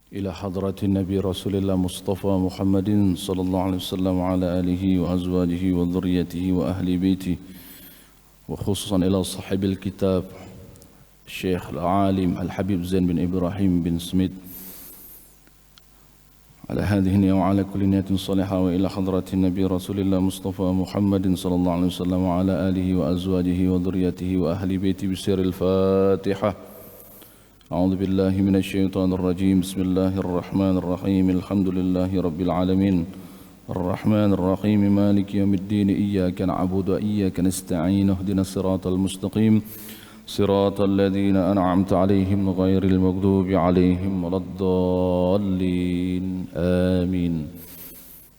إلى حضرة النبي رسول الله مصطفى محمد صلى الله عليه وسلم وعلى آله وأزواجه وذريته وأهل بيته، وخصوصا إلى صاحب الكتاب الشيخ العالم الحبيب زين بن إبراهيم بن سميت على هذه النية وعلى كل نية صالحة، وإلى حضرة النبي رسول الله مصطفى محمد صلى الله عليه وسلم وعلى آله وأزواجه وذريته وأهل بيته بسر الفاتحة. أعوذ بالله من الشيطان الرجيم. بسم الله الرحمن الرحيم. الحمد لله رب العالمين الرحمن الرحيم مالك يوم الدين، إياك نعبد وإياك نستعين، اهدنا الصراط المستقيم صراط الذين أنعمت عليهم غير المغضوب عليهم ولا الضالين آمين.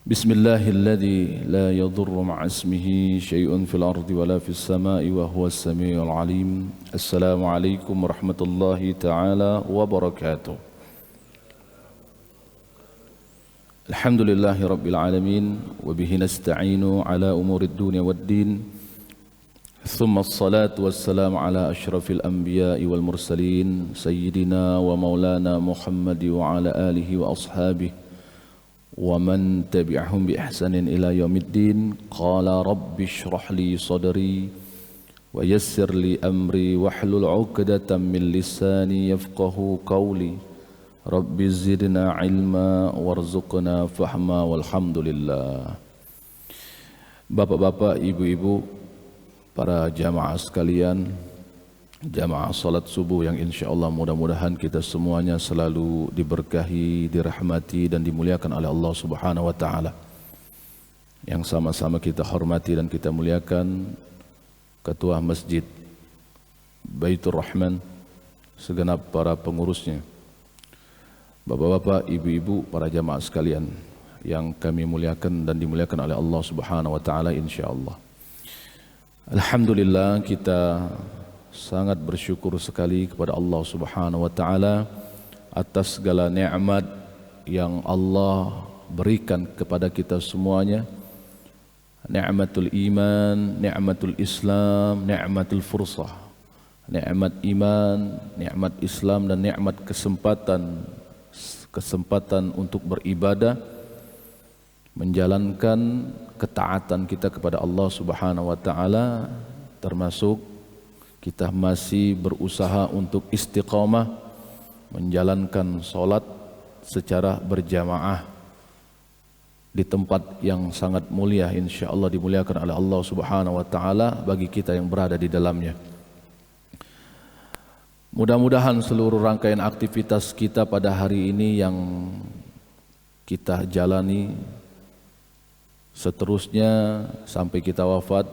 بسم الله الذي لا يضر مع اسمه شيء في الأرض ولا في السماء وهو السميع العليم. السلام عليكم ورحمة الله تعالى وبركاته. الحمد لله رب العالمين وبه نستعين على أمور الدنيا والدين، ثم الصلاة والسلام على أشرف الأنبياء والمرسلين سيدنا ومولانا محمد وعلى آله وأصحابه ومن تبعهم بإحسان إلى يوم الدين. قال رب اشرح لي صدري ويسر لي أمري واحلل عقدة من لساني يفقه قولي رب زدنا علما warzuqna fahma walhamdulillah. Bapak-bapak, ibu-ibu, para jamaah sekalian, jamaah salat subuh yang insyaallah mudah-mudahan kita semuanya selalu diberkahi, dirahmati dan dimuliakan oleh Allah Subhanahu wa taala. Yang sama-sama kita hormati dan kita muliakan Ketua Masjid Baitur Rahman, segenap para pengurusnya, bapak-bapak, ibu-ibu, para jamaah sekalian yang kami muliakan dan dimuliakan oleh Allah Subhanahu wa taala insyaallah. Alhamdulillah, kita sangat bersyukur sekali kepada Allah Subhanahu wa taala atas segala nikmat yang Allah berikan kepada kita semuanya. Nikmatul iman, nikmatul Islam, nikmatul fursah. Nikmat iman, nikmat Islam dan nikmat kesempatan untuk beribadah, menjalankan ketaatan kita kepada Allah Subhanahu wa taala, termasuk kita masih berusaha untuk istiqamah menjalankan salat secara berjamaah di tempat yang sangat mulia, insyaallah dimuliakan oleh Allah Subhanahu wa taala bagi kita yang berada di dalamnya. Mudah-mudahan seluruh rangkaian aktivitas kita pada hari ini yang kita jalani seterusnya sampai kita wafat,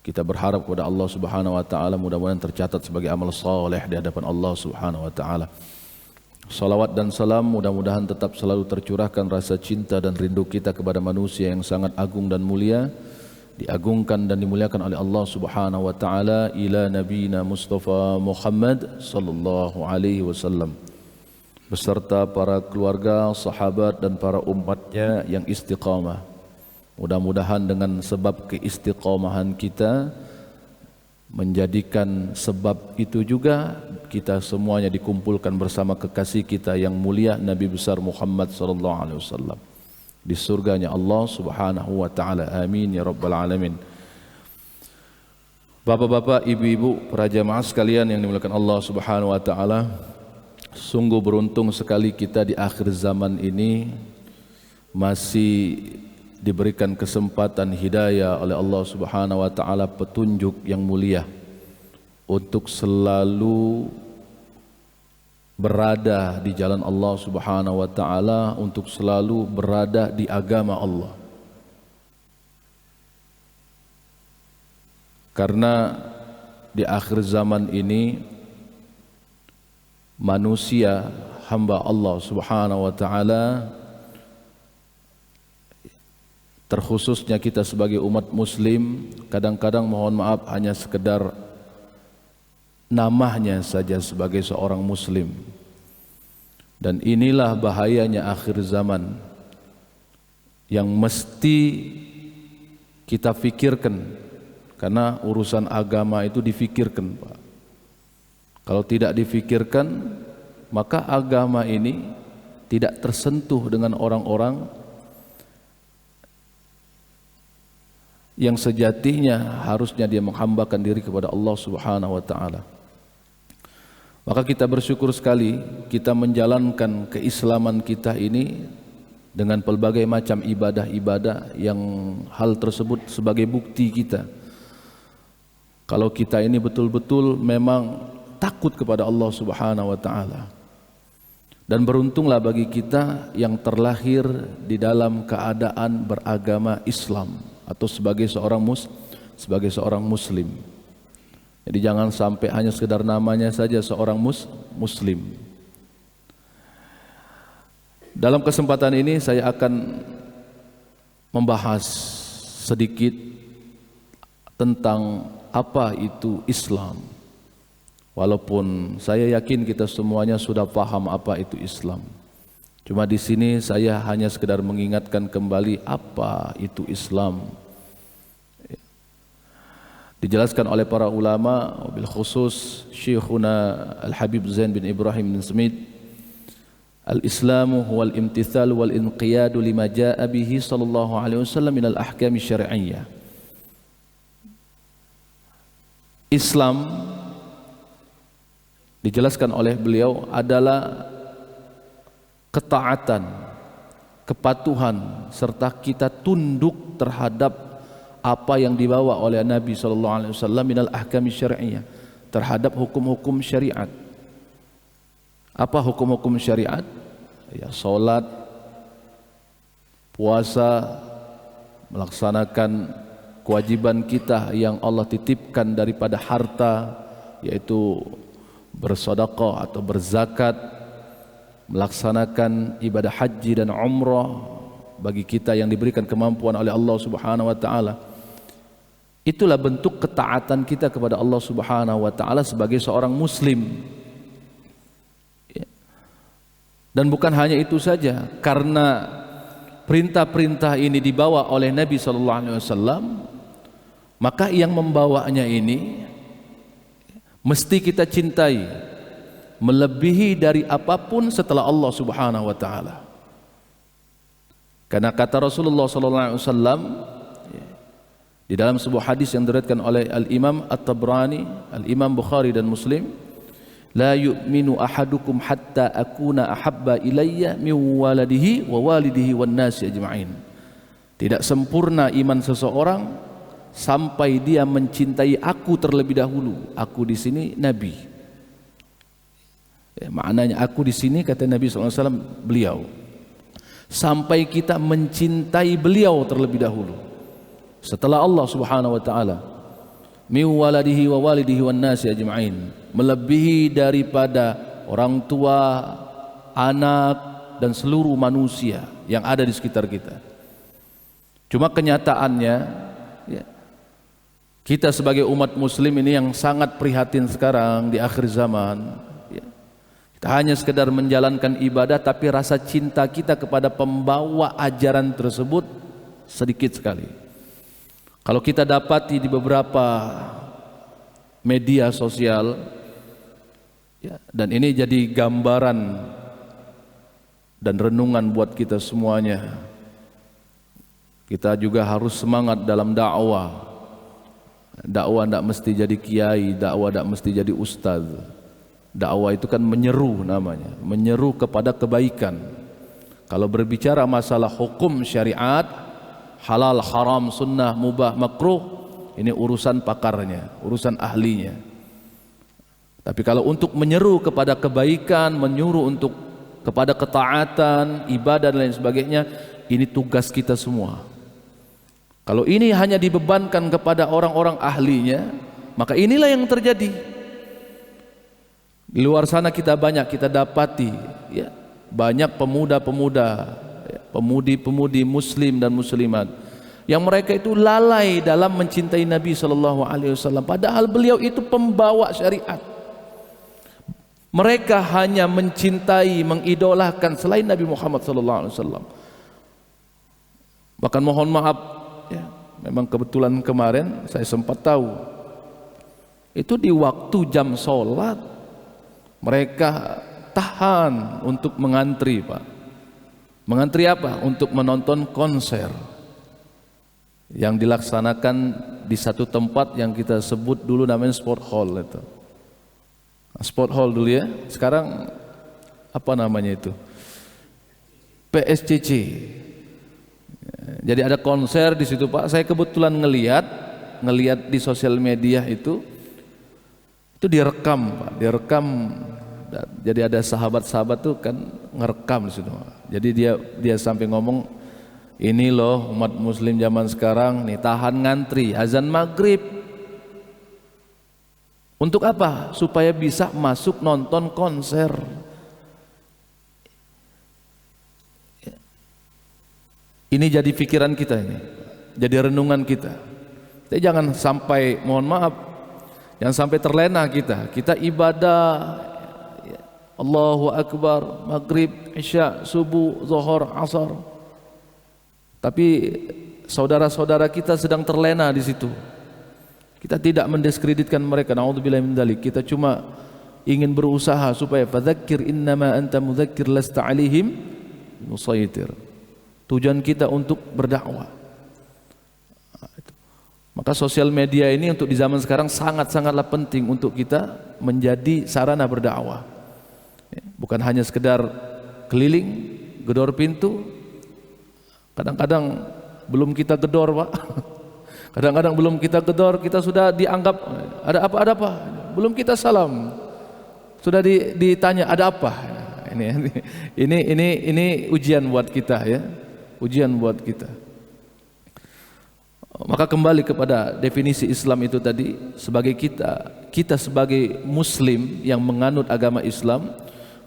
kita berharap kepada Allah Subhanahu wa taala mudah-mudahan tercatat sebagai amal saleh di hadapan Allah Subhanahu wa taala. Salawat dan salam mudah-mudahan tetap selalu tercurahkan rasa cinta dan rindu kita kepada manusia yang sangat agung dan mulia, diagungkan dan dimuliakan oleh Allah Subhanahu wa taala, ila nabiyina Mustafa Muhammad sallallahu alaihi wasallam, beserta para keluarga, sahabat dan para umatnya yang istiqamah. Mudah-mudahan dengan sebab keistiqamahan kita menjadikan sebab itu juga kita semuanya dikumpulkan bersama kekasih kita yang mulia Nabi besar Muhammad sallallahu alaihi wasallam di surganya Allah Subhanahu wa taala. Amin ya rabbal alamin. Bapak-bapak, ibu-ibu, para jamaah sekalian yang dimuliakan Allah Subhanahu wa taala, sungguh beruntung sekali kita di akhir zaman ini masih diberikan kesempatan hidayah oleh Allah Subhanahu wa taala, petunjuk yang mulia untuk selalu berada di jalan Allah Subhanahu wa taala, untuk selalu berada di agama Allah. Karena di akhir zaman ini manusia, hamba Allah Subhanahu wa taala, terkhususnya kita sebagai umat muslim, kadang-kadang mohon maaf hanya sekedar namanya saja sebagai seorang muslim. Dan inilah bahayanya akhir zaman yang mesti kita fikirkan, karena urusan agama itu difikirkan, Pak. Kalau tidak difikirkan, maka agama ini tidak tersentuh dengan orang-orang yang sejatinya harusnya dia menghambakan diri kepada Allah Subhanahu wa taala. Maka kita bersyukur sekali kita menjalankan keislaman kita ini dengan pelbagai macam ibadah-ibadah yang hal tersebut sebagai bukti kita kalau kita ini betul-betul memang takut kepada Allah Subhanahu wa taala. Dan beruntunglah bagi kita yang terlahir di dalam keadaan beragama Islam atau sebagai seorang muslim. Jadi jangan sampai hanya sekedar namanya saja seorang muslim. Dalam kesempatan ini saya akan membahas sedikit tentang apa itu Islam. Walaupun saya yakin kita semuanya sudah paham apa itu Islam. Cuma di sini saya hanya sekedar mengingatkan kembali apa itu Islam. Dijelaskan oleh para ulama, bil khusus Syekhuna Al-Habib Zain bin Ibrahim bin Smith, Al-Islamu huwal imtithal wal inqiyadu lima jaa bihi sallallahu alaihi wasallam min al-ahkam syar'iyyah. Islam dijelaskan oleh beliau adalah ketaatan, kepatuhan serta kita tunduk terhadap apa yang dibawa oleh Nabi sallallahu alaihi wasallam minal ahkam syar'iyyah, terhadap hukum-hukum syariat. Apa hukum-hukum syariat? Ya, salat, puasa, melaksanakan kewajiban kita yang Allah titipkan daripada harta, yaitu bersedekah atau berzakat, melaksanakan ibadah haji dan umrah bagi kita yang diberikan kemampuan oleh Allah Subhanahu wa taala. Itulah bentuk ketaatan kita kepada Allah Subhanahu wa taala sebagai seorang muslim. Dan bukan hanya itu saja, karena perintah-perintah ini dibawa oleh Nabi sallallahu alaihi wasallam, maka yang membawanya ini mesti kita cintai melebihi dari apapun setelah Allah Subhanahu wa taala. Karena kata Rasulullah sallallahu alaihi wasallam di dalam sebuah hadis yang diriwayatkan oleh Al-Imam At-Tabrani, Al-Imam Bukhari dan Muslim, la yu'minu ahadukum hatta akuna ahabba ilayya min waladihi wa walidihi wan nasi ajma'in. Tidak sempurna iman seseorang sampai dia mencintai aku terlebih dahulu. Aku di sini Nabi. Maknanya aku di sini kata Nabi SAW beliau. Sampai kita mencintai beliau terlebih dahulu. Setelah Allah Subhanahu wa taala. Min waladihi wa walidihi wan nasi ajma'in. Melebihi daripada orang tua, anak dan seluruh manusia yang ada di sekitar kita. Cuma kenyataannya ya, kita sebagai umat muslim ini yang sangat prihatin sekarang di akhir zaman ya, kita hanya sekedar menjalankan ibadah tapi rasa cinta kita kepada pembawa ajaran tersebut sedikit sekali. Kalau kita dapati di beberapa media sosial ya, dan ini jadi gambaran dan renungan buat kita semuanya, kita juga harus semangat dalam dakwah. Dakwah tidak mesti jadi kiai, dakwah tidak mesti jadi ustaz. Dakwah itu kan menyeru namanya, menyeru kepada kebaikan. Kalau berbicara masalah hukum syariat, halal, haram, sunnah, mubah, makruh, ini urusan pakarnya, urusan ahlinya. Tapi kalau untuk menyeru kepada kebaikan, menyuruh untuk kepada ketaatan, ibadah dan lain sebagainya, ini tugas kita semua. Kalau ini hanya dibebankan kepada orang-orang ahlinya, maka inilah yang terjadi. Di luar sana kita banyak kita dapati ya, banyak pemuda-pemuda, ya, pemudi-pemudi muslim dan muslimat yang mereka itu lalai dalam mencintai Nabi sallallahu alaihi wasallam, padahal beliau itu pembawa syariat. Mereka hanya mencintai, mengidolakan selain Nabi Muhammad sallallahu alaihi wasallam. Bahkan mohon maaf ya, memang kebetulan kemarin saya sempat tahu itu di waktu jam sholat mereka tahan untuk mengantri, Pak. Mengantri apa? Untuk menonton konser yang dilaksanakan di satu tempat yang kita sebut dulu namanya sport hall itu. Sport hall dulu ya. Sekarang apa namanya itu? PSCC. Jadi ada konser di situ Pak. Saya kebetulan ngelihat di sosial media itu direkam Pak, direkam. Jadi ada sahabat-sahabat tuh kan ngerekam di situ. Jadi dia sampai ngomong, ini loh umat muslim zaman sekarang nih tahan ngantri azan maghrib. Untuk apa? Supaya bisa masuk nonton konser. Ini jadi pikiran kita ini, jadi renungan kita. Jadi jangan sampai, mohon maaf, jangan sampai terlena kita ibadah Allahu Akbar, maghrib, isya, subuh, zuhur, asar. Tapi saudara-saudara kita sedang terlena di situ. Kita tidak mendiskreditkan mereka, naudzubillah min dzalik. Kita cuma ingin berusaha supaya fadzakir innama anta mudzakir lasta alaihim musaitir. Tujuan kita untuk berdakwah. Maka sosial media ini untuk di zaman sekarang sangat-sangatlah penting untuk kita menjadi sarana berdakwah. Bukan hanya sekedar keliling, gedor pintu. Kadang-kadang belum kita gedor Pak. Kadang-kadang belum kita gedor, kita sudah dianggap ada apa? Belum kita salam, sudah ditanya ada apa? Ini ujian buat kita ya. Ujian buat kita. Maka kembali kepada definisi Islam itu tadi, sebagai kita sebagai muslim yang menganut agama Islam,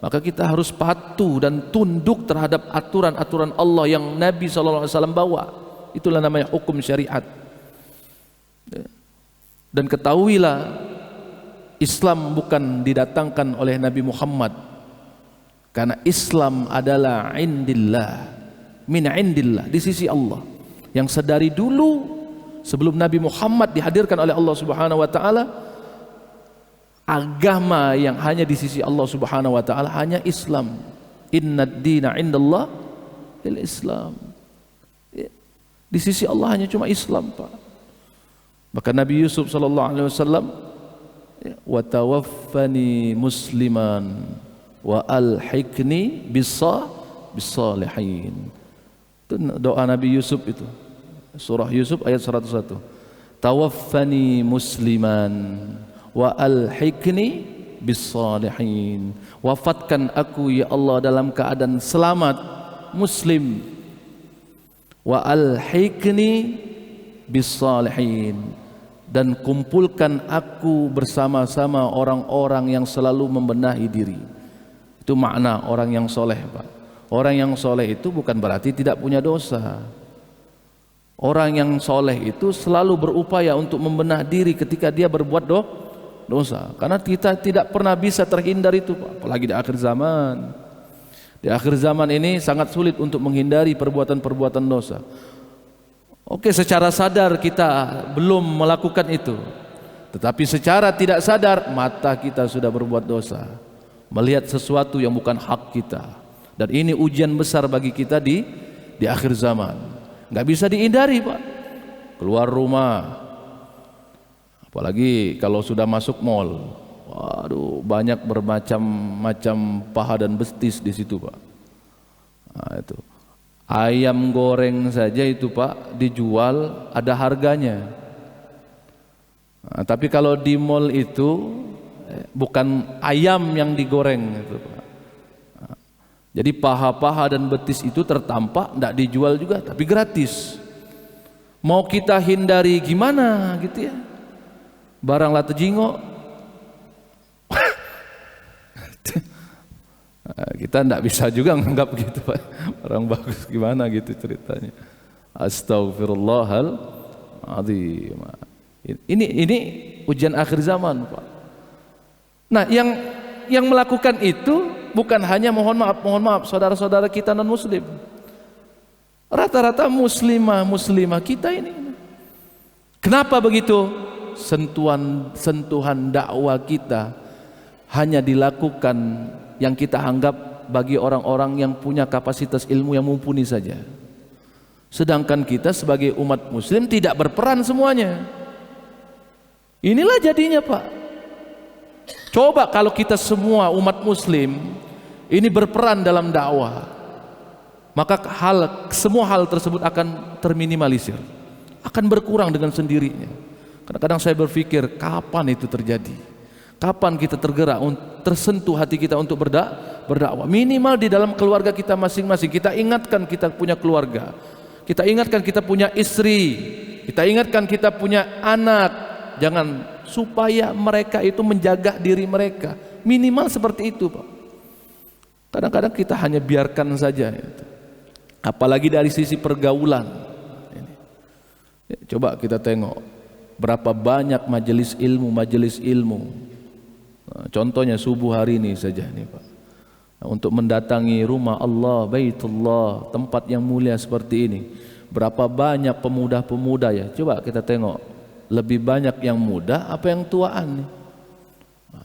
maka kita harus patuh dan tunduk terhadap aturan-aturan Allah yang Nabi SAW bawa. Itulah namanya hukum syariat. Dan ketahuilah, Islam bukan didatangkan oleh Nabi Muhammad, karena Islam adalah indillah, min indillah, di sisi Allah, yang sedari dulu sebelum Nabi Muhammad dihadirkan oleh Allah Subhanahu wa taala, agama yang hanya di sisi Allah Subhanahu wa taala hanya Islam. Innad dina indallah Islam. Di sisi Allah hanya cuma Islam Pak. Maka Nabi Yusuf sallallahu alaihi wasallam, wa tawaffani musliman wa alhiqni bis-salihin. Itu doa Nabi Yusuf itu. Surah Yusuf ayat 101. Tawaffani musliman wa alhiqni bis-salihin. Wafatkan aku ya Allah dalam keadaan selamat muslim. Wa alhiqni bis-salihin, dan kumpulkan aku bersama-sama orang-orang yang selalu membenahi diri. Itu makna orang yang soleh Pak. Orang yang soleh itu bukan berarti tidak punya dosa. Orang yang soleh itu selalu berupaya untuk membenah diri ketika dia berbuat dosa. Karena kita tidak pernah bisa terhindar itu Pak. Apalagi di akhir zaman. Di akhir zaman ini sangat sulit untuk menghindari perbuatan-perbuatan dosa. Oke, secara sadar kita belum melakukan itu, tetapi secara tidak sadar mata kita sudah berbuat dosa, melihat sesuatu yang bukan hak kita. Dan ini ujian besar bagi kita di akhir zaman. Nggak bisa dihindari Pak. Keluar rumah, apalagi kalau sudah masuk mall, waduh, banyak bermacam-macam paha dan betis di situ Pak. Nah, itu. Ayam goreng saja itu Pak dijual ada harganya. Nah, tapi kalau di mall itu bukan ayam yang digoreng itu Pak. Nah, jadi paha-paha dan betis itu tertampak, tidak dijual juga, tapi gratis. Mau kita hindari gimana gitu ya? Barang lata jingo. Kita tidak bisa juga menganggap gitu Pak, orang bagus gimana gitu ceritanya. Astagfirullahaladzim. Ini ujian akhir zaman Pak. Nah, yang melakukan itu bukan hanya mohon maaf saudara-saudara kita non muslim. Rata-rata muslimah kita ini. Kenapa begitu? Sentuhan dakwah kita hanya dilakukan yang kita anggap bagi orang-orang yang punya kapasitas ilmu yang mumpuni saja. Sedangkan kita sebagai umat muslim tidak berperan semuanya. Inilah jadinya Pak. Coba kalau kita semua umat muslim ini berperan dalam dakwah, maka semua hal tersebut akan terminimalisir, akan berkurang dengan sendirinya. Kadang-kadang saya berpikir, kapan itu terjadi? Kapan kita tergerak, tersentuh hati kita untuk berdakwah? Minimal di dalam keluarga kita masing-masing. Kita ingatkan kita punya keluarga, kita ingatkan kita punya istri, kita ingatkan kita punya anak. Jangan, supaya mereka itu menjaga diri mereka. Minimal seperti itu Pak. Kadang-kadang kita hanya biarkan saja itu. Apalagi dari sisi pergaulan ini. Coba kita tengok berapa banyak majelis ilmu. Nah, contohnya subuh hari ini saja nih Pak. Nah, untuk mendatangi rumah Allah, Baitullah, tempat yang mulia seperti ini, berapa banyak pemuda-pemuda ya. Coba kita tengok, lebih banyak yang muda apa yang tuaan nih. Nah,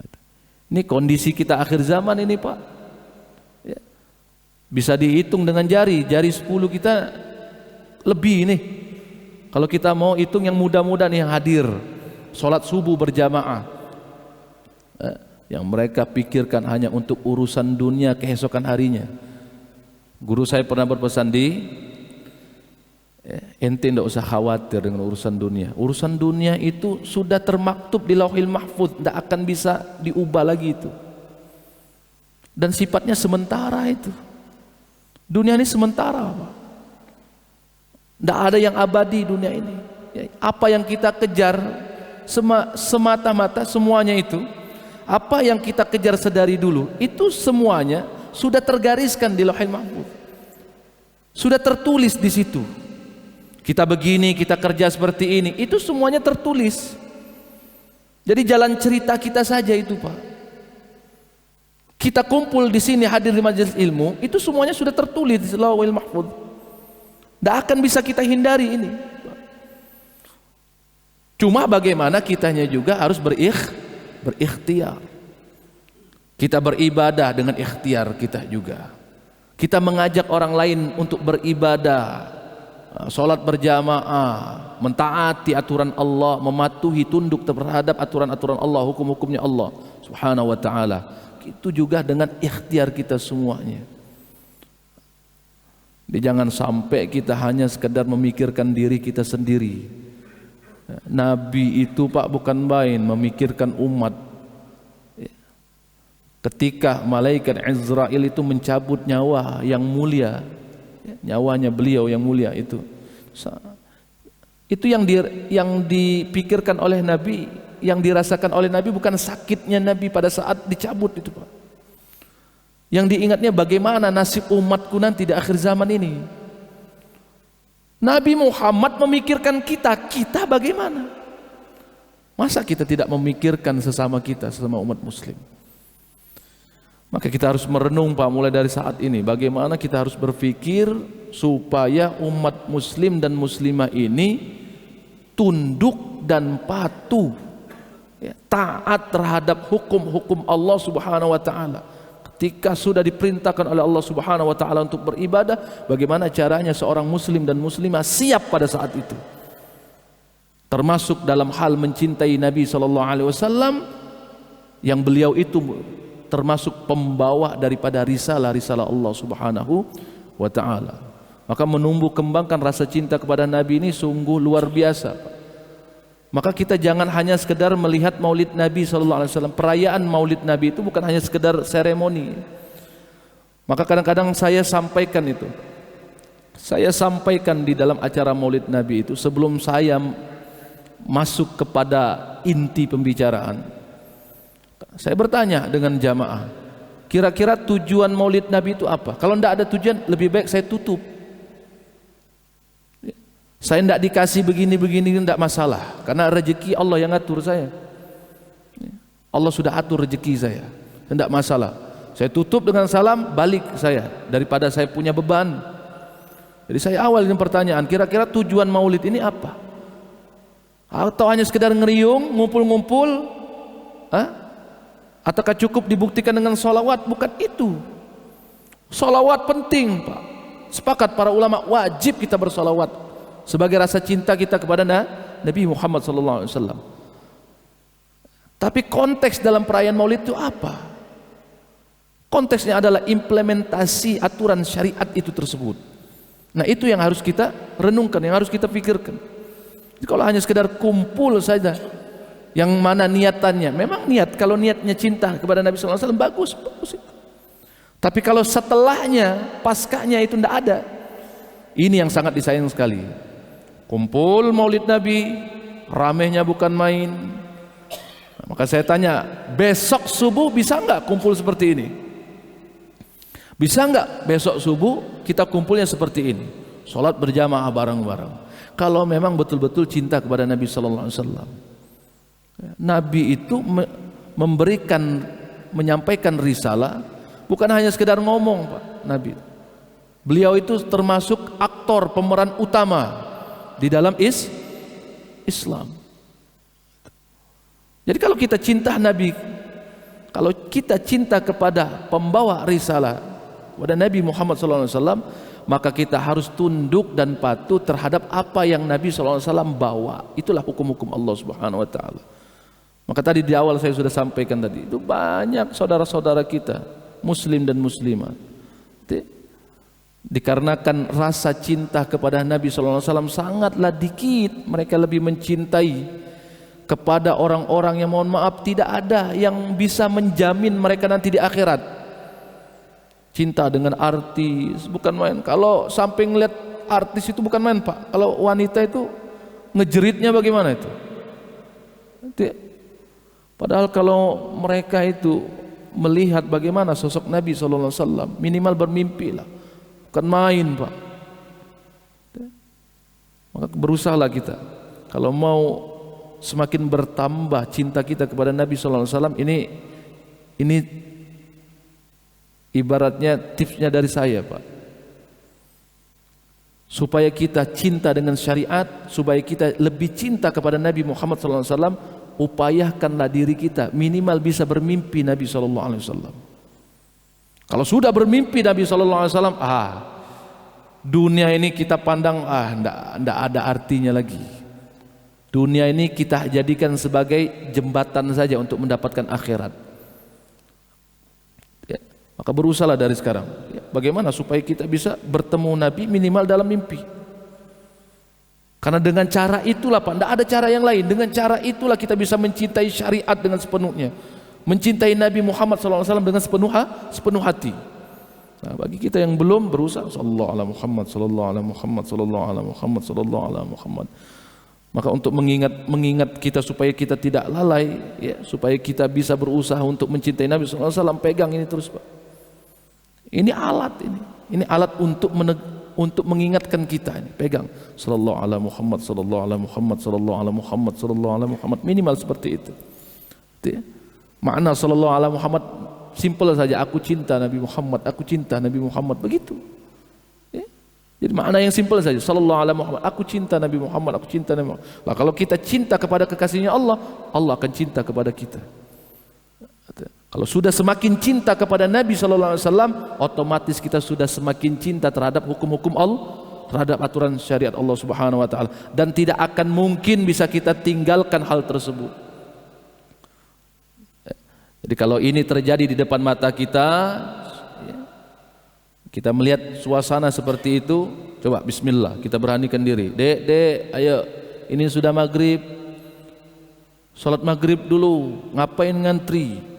ini kondisi kita akhir zaman ini Pak. Bisa dihitung dengan jari 10 kita lebih nih. Kalau kita mau hitung yang muda-muda nih yang hadir sholat subuh berjamaah, yang mereka pikirkan hanya untuk urusan dunia keesokan harinya. Guru saya pernah berpesan ente tidak usah khawatir dengan urusan dunia. Urusan dunia itu sudah termaktub di Lauhil Mahfuz, tidak akan bisa diubah lagi itu. Dan sifatnya sementara itu. Dunia ini sementara Pak. Tidak ada yang abadi dunia ini. Apa yang kita kejar semata-mata semuanya itu, apa yang kita kejar sedari dulu, itu semuanya sudah tergariskan di Lauhil Mahfuz. Sudah tertulis di situ. Kita begini, kita kerja seperti ini, itu semuanya tertulis. Jadi jalan cerita kita saja itu Pak. Kita kumpul di sini hadir di majelis ilmu, itu semuanya sudah tertulis di Lauhil Mahfuz. Tidak akan bisa kita hindari ini. Cuma bagaimana kitanya juga harus berikhtiar. Kita beribadah dengan ikhtiar kita juga. Kita mengajak orang lain untuk beribadah, sholat berjamaah, mentaati aturan Allah, mematuhi tunduk terhadap aturan-aturan Allah, hukum-hukumnya Allah Subhanahu wa ta'ala. Itu juga dengan ikhtiar kita semuanya. Jadi jangan sampai kita hanya sekedar memikirkan diri kita sendiri. Nabi itu Pak bukan main memikirkan umat. Ketika malaikat Izrail itu mencabut nyawa yang mulia, nyawanya beliau yang mulia itu yang dipikirkan oleh Nabi, yang dirasakan oleh Nabi bukan sakitnya Nabi pada saat dicabut itu Pak. Yang diingatnya bagaimana nasib umatku nanti di akhir zaman ini. Nabi Muhammad memikirkan kita bagaimana? Masa kita tidak memikirkan sesama kita, sesama umat muslim? Maka kita harus merenung Pak mulai dari saat ini, bagaimana kita harus berpikir supaya umat muslim dan muslimah ini tunduk dan patuh, taat terhadap hukum-hukum Allah Subhanahu wa ta'ala. Ketika sudah diperintahkan oleh Allah Subhanahu wa ta'ala untuk beribadah, bagaimana caranya seorang muslim dan muslimah siap pada saat itu, termasuk dalam hal mencintai Nabi SAW, yang beliau itu termasuk pembawa daripada risalah-risalah Allah Subhanahu wa ta'ala. Maka menumbuh kembangkan rasa cinta kepada Nabi ini sungguh luar biasa. Maka kita jangan hanya sekedar melihat maulid Nabi SAW. Perayaan maulid Nabi itu bukan hanya sekedar seremoni. Maka kadang-kadang saya sampaikan itu. Saya sampaikan di dalam acara maulid Nabi itu, sebelum saya masuk kepada inti pembicaraan, saya bertanya dengan jamaah, kira-kira tujuan maulid Nabi itu apa? Kalau tidak ada tujuan, lebih baik saya tutup. Saya tidak dikasih begini-begini, tidak masalah, karena rezeki Allah yang atur saya. Allah sudah atur rezeki saya, tidak masalah. Saya tutup dengan salam, balik saya, daripada saya punya beban. Jadi saya awal dengan pertanyaan, kira-kira tujuan maulid ini apa? Atau hanya sekedar ngeriung, ngumpul-ngumpul? Ataukah cukup dibuktikan dengan sholawat? Bukan itu. Sholawat penting, Pak. Sepakat para ulama, wajib kita bersolawat sebagai rasa cinta kita kepada Nabi Muhammad SAW. Tapi konteks dalam perayaan Maulid itu apa? Konteksnya adalah implementasi aturan syariat itu tersebut. Nah, itu yang harus kita renungkan, yang harus kita pikirkan. Jadi kalau hanya sekedar kumpul saja, yang mana niatannya? Memang niat, kalau niatnya cinta kepada Nabi SAW bagus, bagus itu. Tapi kalau setelahnya, paskanya itu tidak ada, ini yang sangat disayang sekali. Kumpul Maulid Nabi, ramenya bukan main. Nah, maka saya tanya, besok subuh bisa nggak kumpul seperti ini? Bisa nggak besok subuh kita kumpulnya seperti ini? Sholat berjamaah bareng-bareng. Kalau memang betul-betul cinta kepada Nabi Sallallahu Alaihi Wasallam. Nabi itu menyampaikan risalah, bukan hanya sekedar ngomong, Pak. Nabi, beliau itu termasuk aktor pemeran utama di dalam Islam. Jadi kalau kita cinta Nabi, kalau kita cinta kepada pembawa risalah, kepada Nabi Muhammad SAW, maka kita harus tunduk dan patuh terhadap apa yang Nabi SAW bawa. Itulah hukum-hukum Allah Subhanahu Wa Taala. Maka tadi di awal saya sudah sampaikan tadi, itu banyak saudara-saudara kita Muslim dan Muslimat, dikarenakan rasa cinta kepada Nabi SAW sangatlah dikit, mereka lebih mencintai kepada orang-orang yang, mohon maaf, tidak ada yang bisa menjamin mereka nanti di akhirat. Cinta dengan artis bukan main. Kalau sampai ngeliat artis itu bukan main, Pak. Kalau wanita itu ngejeritnya bagaimana itu? Padahal kalau mereka itu melihat bagaimana sosok Nabi SAW, minimal bermimpi lah, bukan main, Pak. Maka berusahalah kita, kalau mau semakin bertambah cinta kita kepada Nabi SAW, ini ibaratnya tipsnya dari saya, Pak, supaya kita cinta dengan syariat, supaya kita lebih cinta kepada Nabi Muhammad SAW, upayakanlah diri kita minimal bisa bermimpi Nabi SAW. Kalau sudah bermimpi Nabi SAW, dunia ini kita pandang ndak ada artinya lagi. Dunia ini kita jadikan sebagai jembatan saja untuk mendapatkan akhirat. Maka berusahalah dari sekarang, bagaimana supaya kita bisa bertemu Nabi minimal dalam mimpi. Karena dengan cara itulah, Pak, tidak ada cara yang lain. Dengan cara itulah kita bisa mencintai syariat dengan sepenuhnya, mencintai Nabi Muhammad SAW dengan sepenuh hati. Nah, bagi kita yang belum berusaha, sallallahu alaihi Muhammad, sallallahu alaihi Muhammad, sallallahu alaihi Muhammad, sallallahu alaihi Muhammad. Maka untuk mengingat kita supaya kita tidak lalai, ya, supaya kita bisa berusaha untuk mencintai Nabi SAW, pegang ini terus, Pak. Ini alat untuk mengingatkan kita. Ini pegang, sallallahu alaihi Muhammad, sallallahu alaihi Muhammad, sallallahu alaihi Muhammad, sallallahu alaihi Muhammad, minimal seperti itu. Makna sallallahu alaihi Muhammad simpel saja, aku cinta Nabi Muhammad, aku cinta Nabi Muhammad, begitu. Jadi makna yang simpel saja, sallallahu alaihi Muhammad, aku cinta Nabi Muhammad, aku cinta Nabi Muhammad. Nah, kalau kita cinta kepada kekasihnya Allah, Allah akan cinta kepada kita. Kalau sudah semakin cinta kepada Nabi SAW, otomatis kita sudah semakin cinta terhadap hukum-hukum Allah, terhadap aturan syariat Allah Subhanahu Wa Taala, dan tidak akan mungkin bisa kita tinggalkan hal tersebut. Jadi kalau ini terjadi di depan mata kita, kita melihat suasana seperti itu, coba bismillah, kita beranikan diri. Dek, ayo, ini sudah maghrib, sholat maghrib dulu, ngapain ngantri?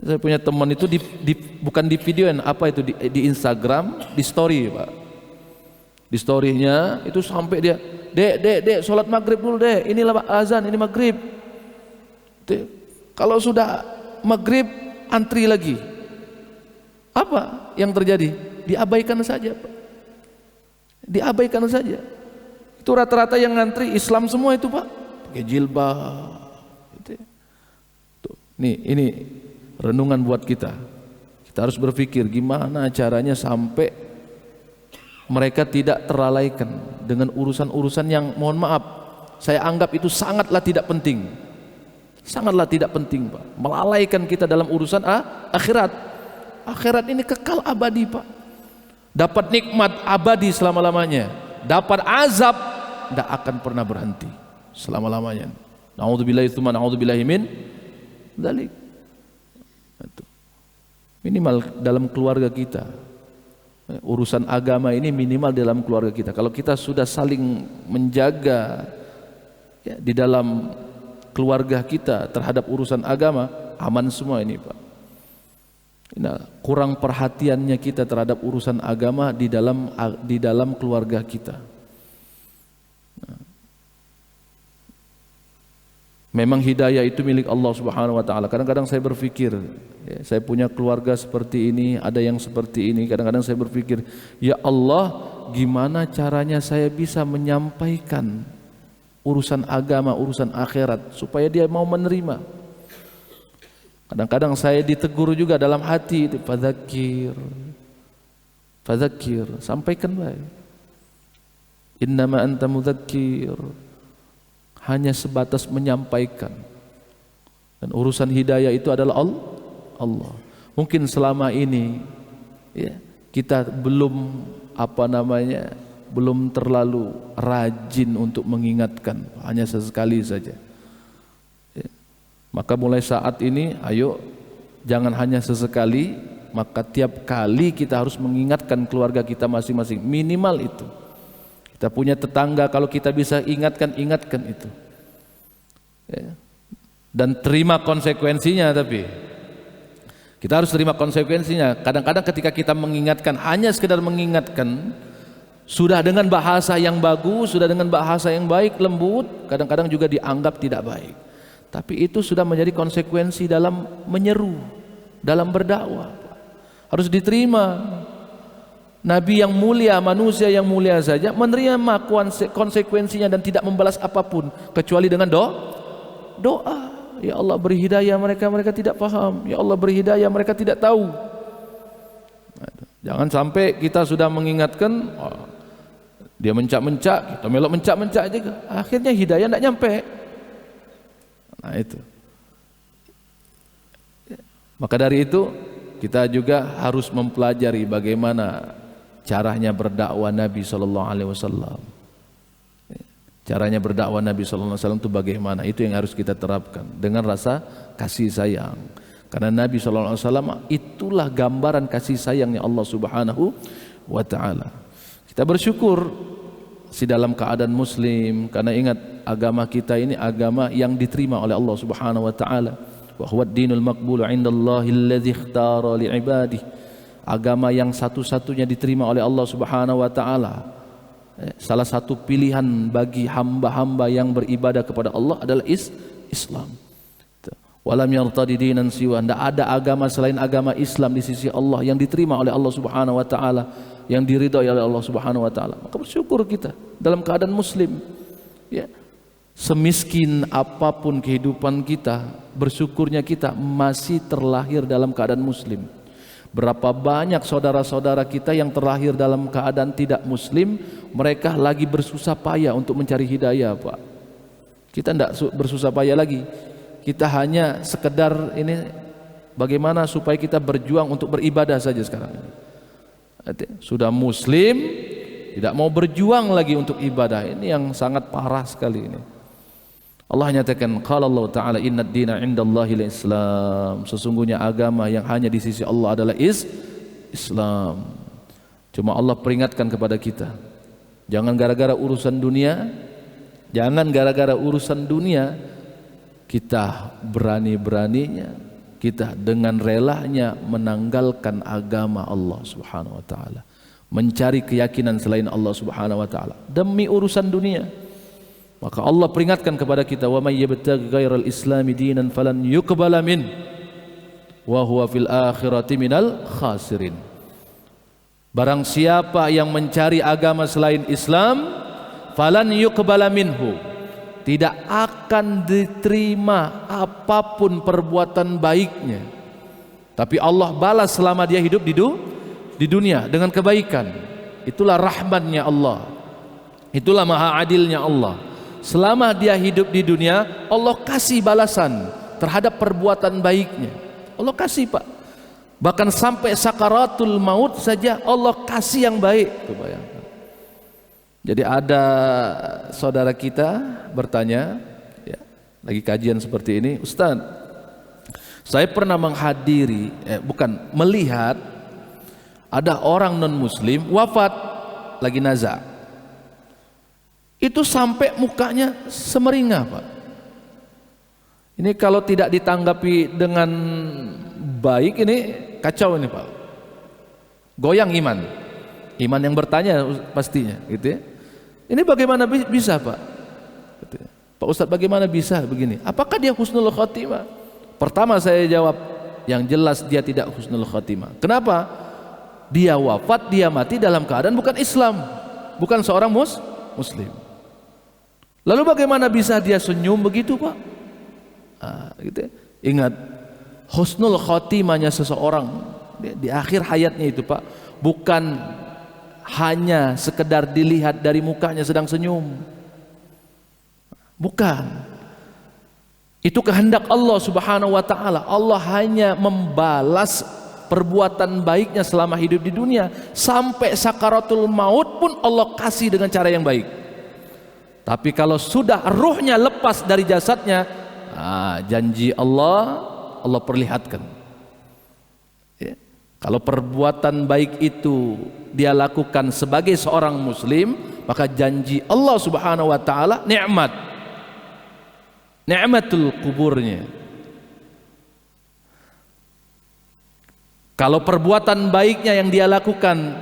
Saya punya teman itu bukan di videoin, apa itu di Instagram, di story, Pak. Di storynya itu sampai dia, dek, sholat maghrib dulu dek, inilah azan, ini maghrib. Kalau sudah maghrib, antri lagi. Apa yang terjadi? Diabaikan saja, Pak. Diabaikan saja. Itu rata-rata yang ngantri Islam semua itu, Pak. Pakai jilbab. Tuh, ini renungan buat kita. Kita harus berpikir gimana caranya sampai mereka tidak terlalaikan dengan urusan-urusan yang, mohon maaf, saya anggap itu sangatlah tidak penting. Sangatlah tidak penting, Pak. Melalaikan kita dalam urusan akhirat. Akhirat ini kekal abadi, Pak. Dapat nikmat abadi selama-lamanya. Dapat azab tidak akan pernah berhenti selama-lamanya. Na'udzubillahi tsumma na'udzubillahi min dzalik. Minimal dalam keluarga kita, urusan agama ini minimal dalam keluarga kita. Kalau kita sudah saling menjaga ya, di dalam keluarga kita terhadap urusan agama, aman semua ini, Pak. Nah, kurang perhatiannya kita terhadap urusan agama di dalam keluarga kita. Memang hidayah itu milik Allah Subhanahu wa taala. Kadang-kadang saya berpikir, ya, saya punya keluarga seperti ini, ada yang seperti ini. Kadang-kadang saya berpikir, ya Allah, gimana caranya saya bisa menyampaikan urusan agama, urusan akhirat supaya dia mau menerima. Kadang-kadang saya ditegur juga dalam hati, fadzakir, sampaikan baik. Innama anta mudzakir. Hanya sebatas menyampaikan. Dan urusan hidayah itu adalah Allah. Mungkin selama ini ya, kita belum belum terlalu rajin untuk mengingatkan, hanya sesekali saja. Ya. Maka mulai saat ini, ayo jangan hanya sesekali, maka tiap kali kita harus mengingatkan keluarga kita masing-masing, minimal itu. Kita punya tetangga, kalau kita bisa ingatkan itu ya. Dan terima konsekuensinya. Tapi kita harus terima konsekuensinya. Kadang-kadang ketika kita mengingatkan, hanya sekedar mengingatkan, sudah dengan bahasa yang bagus, sudah dengan bahasa yang baik, lembut, kadang-kadang juga dianggap tidak baik. Tapi itu sudah menjadi konsekuensi dalam menyeru, dalam berdakwah. Harus diterima. Nabi yang mulia, manusia yang mulia saja menerima konsekuensinya dan tidak membalas apapun kecuali dengan doa. Ya Allah, beri hidayah mereka tidak paham. Ya Allah, beri hidayah mereka tidak tahu. Jangan sampai kita sudah mengingatkan, dia mencak-mencak, kita melok mencak-mencak juga, akhirnya hidayah tidak nyampe. Nah itu. Maka dari itu kita juga harus mempelajari bagaimana caranya berdakwah Nabi SAW. Caranya berdakwah Nabi SAW itu bagaimana? Itu yang harus kita terapkan dengan rasa kasih sayang. Karena Nabi SAW itulah gambaran kasih sayangnya Allah Subhanahu wa Ta'ala. Kita bersyukur di dalam keadaan Muslim, karena ingat agama kita ini agama yang diterima oleh Allah Subhanahu wa Ta'ala. Wa huwa ad-dinul maqbulu 'indallahi alladzi ikhtara li'ibadihi. Agama yang satu-satunya diterima oleh Allah Subhanahu wa Ta'ala. Salah satu pilihan bagi hamba-hamba yang beribadah kepada Allah adalah Islam. Walam yartadi dinan siwa. Tidak ada agama selain agama Islam di sisi Allah yang diterima oleh Allah Subhanahu wa Ta'ala, yang diridhai oleh Allah Subhanahu wa Ta'ala. Maka bersyukur kita dalam keadaan Muslim. Ya. Semiskin apapun kehidupan kita, bersyukurnya kita masih terlahir dalam keadaan Muslim. Berapa banyak saudara-saudara kita yang terlahir dalam keadaan tidak Muslim, mereka lagi bersusah payah untuk mencari hidayah, Pak. Kita tidak bersusah payah lagi. Kita hanya sekedar ini bagaimana supaya kita berjuang untuk beribadah saja sekarang ini. Sudah Muslim, tidak mau berjuang lagi untuk ibadah. Ini yang sangat parah sekali ini. Allah nyatakan, qala Allah Ta'ala, inna ad-dina 'indallahi al-Islam. Sesungguhnya agama yang hanya di sisi Allah adalah Islam. Cuma Allah peringatkan kepada kita, jangan gara-gara urusan dunia, kita berani-beraninya, kita dengan relanya menanggalkan agama Allah Subhanahu wa Ta'ala, mencari keyakinan selain Allah Subhanahu wa Ta'ala demi urusan dunia. Maka Allah peringatkan kepada kita, wa may yabtaghi ghairal islami dinan falan yuqbala min wa huwa fil akhirati minal khasirin. Barang siapa yang mencari agama selain Islam, falan yuqbala minhu, tidak akan diterima apapun perbuatan baiknya. Tapi Allah balas selama dia hidup di dunia dengan kebaikan. Itulah rahmatnya Allah. Itulah maha adilnya Allah. Selama dia hidup di dunia, Allah kasih balasan terhadap perbuatan baiknya. Allah kasih, Pak. Bahkan sampai sakaratul maut saja Allah kasih yang baik. Tuh, bayangkan. Jadi ada saudara kita bertanya, ya, lagi kajian seperti ini, Ustaz, saya pernah melihat ada orang non muslim wafat lagi nazar. Itu sampai mukanya semeringah, Pak. Ini kalau tidak ditanggapi dengan baik, ini kacau ini, Pak. Goyang iman yang bertanya pastinya, gitu ya. Ini bagaimana bisa, Pak? Gitu ya. Pak Ustadz, bagaimana bisa begini? Apakah dia husnul khotimah? Pertama saya jawab, yang jelas dia tidak husnul khotimah. Kenapa? Dia wafat, dia mati dalam keadaan bukan Islam, bukan seorang muslim. Lalu bagaimana bisa dia senyum begitu, Pak? Gitu ya. Ingat, husnul khotimahnya seseorang di akhir hayatnya itu, Pak, bukan hanya sekedar dilihat dari mukanya sedang senyum. Bukan. Itu kehendak Allah Subhanahu wa taala. Allah hanya membalas perbuatan baiknya selama hidup di dunia, sampai sakaratul maut pun Allah kasih dengan cara yang baik. Tapi kalau sudah ruhnya lepas dari jasadnya, janji Allah perlihatkan. Ya. Kalau perbuatan baik itu dia lakukan sebagai seorang muslim, maka janji Allah Subhanahu wa taala ni'matul kuburnya. Kalau perbuatan baiknya yang dia lakukan,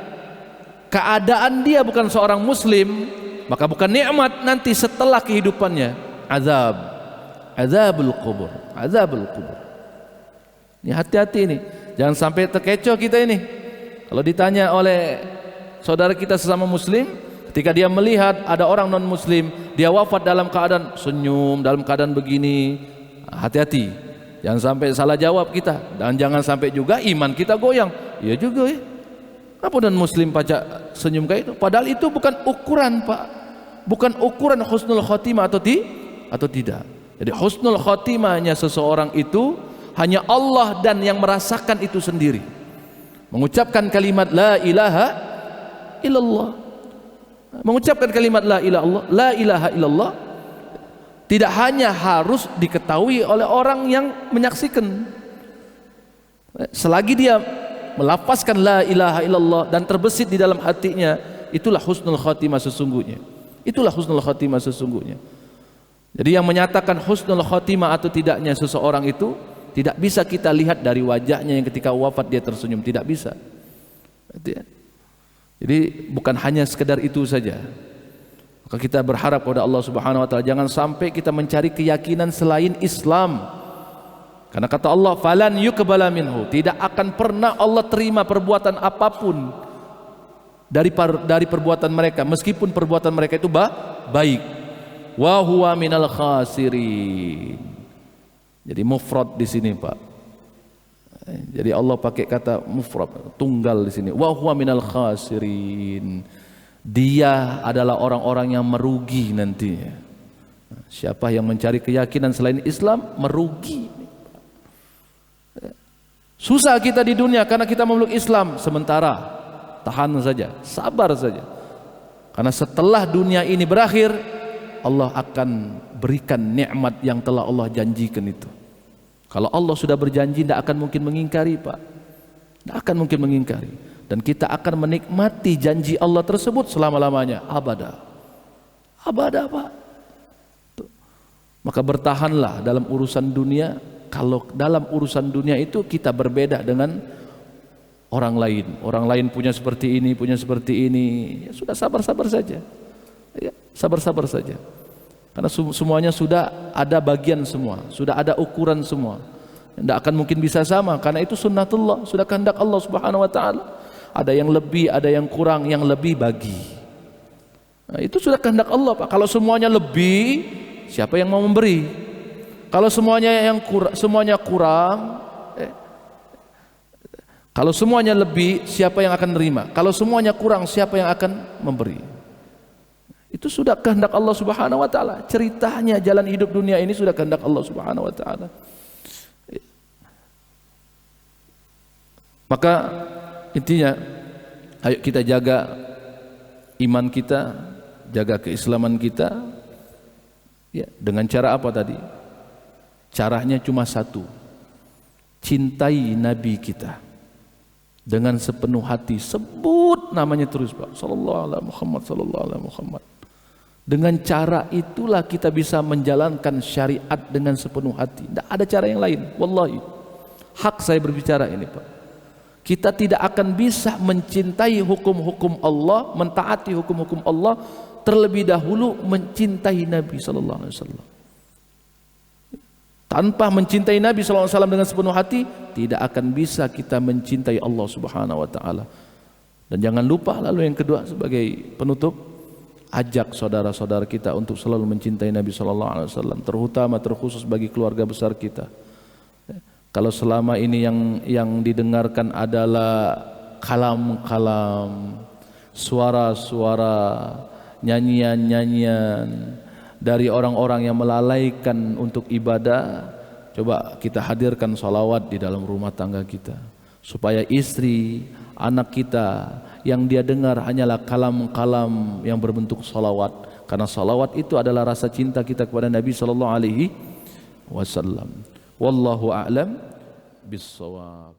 keadaan dia bukan seorang muslim, maka bukan nikmat, nanti setelah kehidupannya azabul kubur. Ini hati-hati ini, jangan sampai terkecoh kita ini. Kalau ditanya oleh saudara kita sesama muslim, ketika dia melihat ada orang non muslim, dia wafat dalam keadaan senyum, dalam keadaan begini, hati-hati, jangan sampai salah jawab kita, dan jangan sampai juga iman kita goyang. Iya juga ya, apa non muslim pacak senyum kayak itu? Padahal itu bukan ukuran, Pak, bukan ukuran husnul khotimah atau tidak. Jadi husnul khotimahnya seseorang itu hanya Allah dan yang merasakan itu sendiri. Mengucapkan kalimat la ilaha illallah, mengucapkan kalimat la ilaha illallah tidak hanya harus diketahui oleh orang yang menyaksikan. Selagi dia melafazkan la ilaha illallah dan terbesit di dalam hatinya, itulah husnul khotimah sesungguhnya. Itulah husnul khotimah sesungguhnya. Jadi yang menyatakan husnul khotimah atau tidaknya seseorang itu tidak bisa kita lihat dari wajahnya yang ketika wafat dia tersenyum, tidak bisa. Jadi bukan hanya sekedar itu saja. Maka kita berharap kepada Allah Subhanahu wa taala, jangan sampai kita mencari keyakinan selain Islam. Karena kata Allah, falan yuqbala minhu, tidak akan pernah Allah terima perbuatan apapun dari perbuatan mereka, meskipun perbuatan mereka itu baik. Wa huwa minal khasirin. Jadi mufrad di sini, Pak. Jadi Allah pakai kata mufrad, tunggal di sini. Wa huwa minal khasirin. Dia adalah orang-orang yang merugi nantinya. Siapa yang mencari keyakinan selain Islam merugi. Susah kita di dunia karena kita memeluk Islam sementara. Tahan saja, sabar saja. Karena setelah dunia ini berakhir, Allah akan berikan nikmat yang telah Allah janjikan itu. Kalau Allah sudah berjanji, tidak akan mungkin mengingkari, Pak. Tidak akan mungkin mengingkari. Dan kita akan menikmati janji Allah tersebut selama-lamanya, abada, Pak. Tuh. Maka bertahanlah dalam urusan dunia. Kalau dalam urusan dunia itu kita berbeda dengan orang lain. Orang lain punya seperti ini, ya sudah, sabar-sabar saja. Ya, sabar-sabar saja. Karena semuanya sudah ada bagian semua, sudah ada ukuran semua. Tidak akan mungkin bisa sama, karena itu sunnatullah, sudah kehendak Allah Subhanahu wa taala. Ada yang lebih, ada yang kurang, yang lebih bagi. Nah, itu sudah kehendak Allah, Pak. Kalau semuanya lebih, siapa yang mau memberi? Kalau semuanya kurang, kalau semuanya lebih, siapa yang akan menerima? Kalau semuanya kurang, siapa yang akan memberi? Itu sudah kehendak Allah Subhanahu wa taala. Ceritanya jalan hidup dunia ini sudah kehendak Allah Subhanahu wa taala. Maka intinya, ayo kita jaga iman kita, jaga keislaman kita. Ya, dengan cara apa tadi? Caranya cuma satu. Cintai Nabi kita dengan sepenuh hati. Sebut namanya terus, Pak. Sallallahu alaihi Muhammad, sallallahu alaihi Muhammad. Dengan cara itulah kita bisa menjalankan syariat dengan sepenuh hati. Tidak ada cara yang lain. Wallahi, hak saya berbicara ini, Pak. Kita tidak akan bisa mencintai hukum-hukum Allah, mentaati hukum-hukum Allah terlebih dahulu mencintai Nabi sallallahu alaihi wasallam. Tanpa mencintai Nabi sallallahu alaihi wasallam dengan sepenuh hati, tidak akan bisa kita mencintai Allah Subhanahu wa taala. Dan jangan lupa lalu yang kedua sebagai penutup, ajak saudara-saudara kita untuk selalu mencintai Nabi sallallahu alaihi wasallam, terkhusus bagi keluarga besar kita. Kalau selama ini yang didengarkan adalah kalam-kalam, suara-suara, nyanyian-nyanyian dari orang-orang yang melalaikan untuk ibadah, coba kita hadirkan salawat di dalam rumah tangga kita, supaya istri, anak kita yang dia dengar hanyalah kalam-kalam yang berbentuk salawat, karena salawat itu adalah rasa cinta kita kepada Nabi sallallahu alaihi wasallam. Wallahu a'lam bis-shawab.